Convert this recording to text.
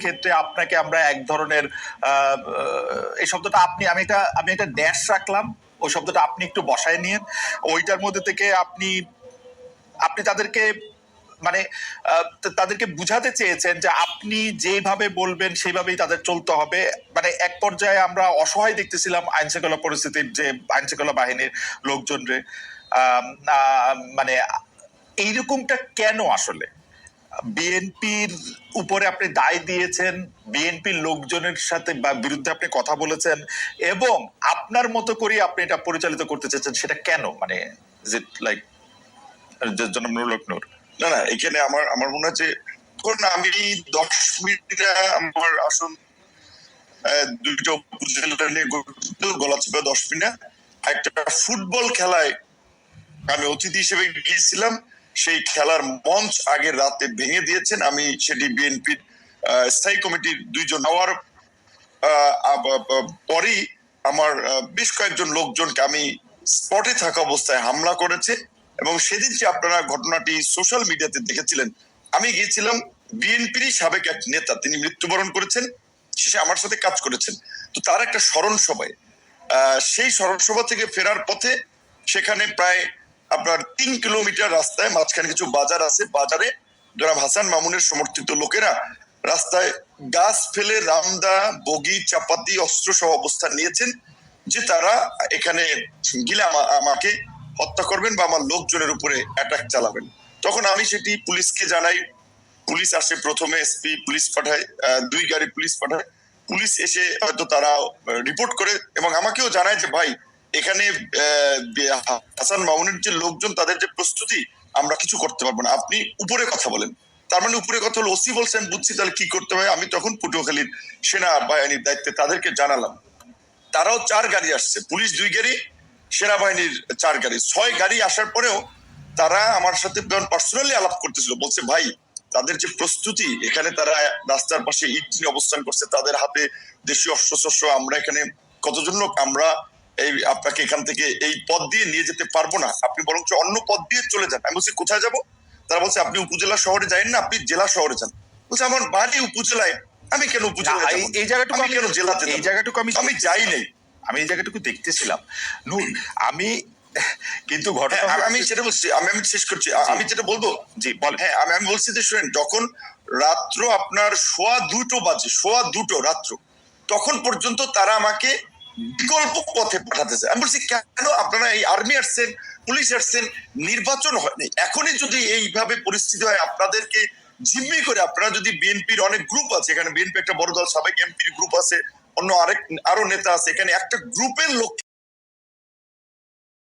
ক্ষেত্রে আপনাকে আমরা এক ধরনের এই শব্দটা আমি একটা ড্যাশ রাখলাম, ওই শব্দটা আপনি একটু বসায় নিয়েন, ওইটার মধ্যে থেকে আপনি তাদেরকে মানে তাদেরকে বুঝাতে চেয়েছেন যে আপনি যেভাবে বলবেন সেইভাবেই তাদের চলতে হবে। মানে এক পর্যায়ে আমরা অসহায় দেখতেছিলাম আইন শৃঙ্খলা পরিস্থিতির, যে আইন শৃঙ্খলা বাহিনীর লোকজনরে মানে এইরকমটা কেন আসলে বিএনপির উপরে আপনি দায় দিয়েছেন, বিএনপির লোকজনের সাথে বা বিরুদ্ধে আপনি কথা বলেছেন এবং আপনার মতো করে আপনি এটা পরিচালিত করতে চেয়েছেন, সেটা কেন? মানে ইজ ইট লাইক জনাব নুরুল হক নূর? না না, এখানে আমার মনে হচ্ছে আমি 10 মিনিট আমার আসন দুইটা উপজেলা নিয়ে গঠিত, গলাচিপা 10 মিনিট। একটা ফুটবল খেলায় আমি অতিথি হিসেবে গিয়েছিলাম, সেই খেলার মঞ্চ আগের রাতে ভেঙে দিয়েছেন। আমি সেটি বিএনপির স্থায়ী কমিটির 2 জন হওয়ার পরেই আমার বেশ কয়েকজন লোকজনকে আমি স্পটে থাকা অবস্থায় হামলা করেছে। এবং সেদিন যে আপনারা ঘটনাটি সোশ্যাল মিডিয়াতে দেখেছিলেন, আমি গিয়েছিলাম বিএনপির সাবেক এক নেতা, তিনি মৃত্যুবরণ করেছেন, শেষে আমার সাথে কাজ করেছেন, তো তার একটা স্মরণ সভায়, সেই স্মরণ সভা থেকে ফেরার পথে সেখানে প্রায় আপনার 3 কিলোমিটার রাস্তায় মাঝখানে কিছু বাজার আছে, বাজারে জনাব হাসান মামুনের সমর্থিত লোকেরা রাস্তায় গাছ ফেলে রামদা, বগি, চাপাতি, অস্ত্র সহ অবস্থান নিয়েছেন যে তারা এখানে গিলে আমাকে হত্যা করবেন বা আমার লোকজনের উপরে অ্যাটাক চালাবেন। তখন আমি সেটি পুলিশকে জানাই, পুলিশ আসে, প্রথমে এসপি পুলিশ পাঠায়, 2 গাড়ি পুলিশ পাঠায়, পুলিশ এসে হয়তো তারা রিপোর্ট করে এবং আমাকেও জানায় যে ভাই এখানে হাসান মামুনের যে লোকজন, তাদের যে প্রস্তুতি, আমরা কিছু করতে পারবো না, আপনি উপরে কথা বলেন। তার মানে উপরে কথা হলো, ওসি বলছেন, বুঝছি, তাহলে কি করতে হয়। আমি তখন পটুয়াখালীর সেনা বাহিনীর দায়িত্বে তাদেরকে জানালাম। তারাও 4 গাড়ি আসছে, পুলিশ 2 গাড়ি, সেনাবাহিনীর 4 গাড়ি, 6 গাড়ি আসার পরেও তারা আমার সাথে পার্সোনালি আলাপ করতেছিল, বলছে ভাই তাদের যে প্রস্তুতি, এখানে তারা রাস্তার পাশে ইট নিয়ে অবস্থান করছে, তাদের হাতে দেশীয় অস্ত্রশস্ত্র, আমরা এখানে কতজন লোক, আমরা এই আপনাকে এখান থেকে এই পথ দিয়ে নিয়ে যেতে পারবো না, আপনি বরঞ্চ অন্য পথ দিয়ে চলে যান। আমি বলছি কোথায় যাব? তারা বলছে আপনি উপজেলা শহরে যান না, আপনি জেলা শহরে যান। বলছে আমার বাড়ি উপজেলায়, আমি কেন উপজেলায় যাব? এই জায়গাটুকু আমি কেন জেলাতে? এই জায়গাটুকু আমি যাই নাই, আমি এই জায়গাটুকু দেখতেছিলাম নূর। আমি কিন্তু ঘটনা আমি যেটা বলছি, আমি শেষ করছি, আমি যেটা বলবো, জি বল। হ্যাঁ, আমি বলছি যে শুনেন, যখন রাত্র আপনার 2:15 বাজে, 2:15 রাত্র, তখন পর্যন্ত তারা আমাকে বিকল্প পথে পাঠাতেছে। আমি বলছি কেন? আপনারা এই আর্মি আসছেন, পুলিশ আসছেন, নির্বাচন হয়নি, এখনই যদি এইভাবে পরিস্থিতি হয়, আপনাদেরকে জিম্মি করে, আপনারা যদি বিএনপির অনেক গ্রুপ আছে, এখানে বিএনপি একটা বড় দল, সাবেক এমপির গ্রুপ আছে, অন্য আরো নেতা আছে, এখানে একটা গ্রুপের লোক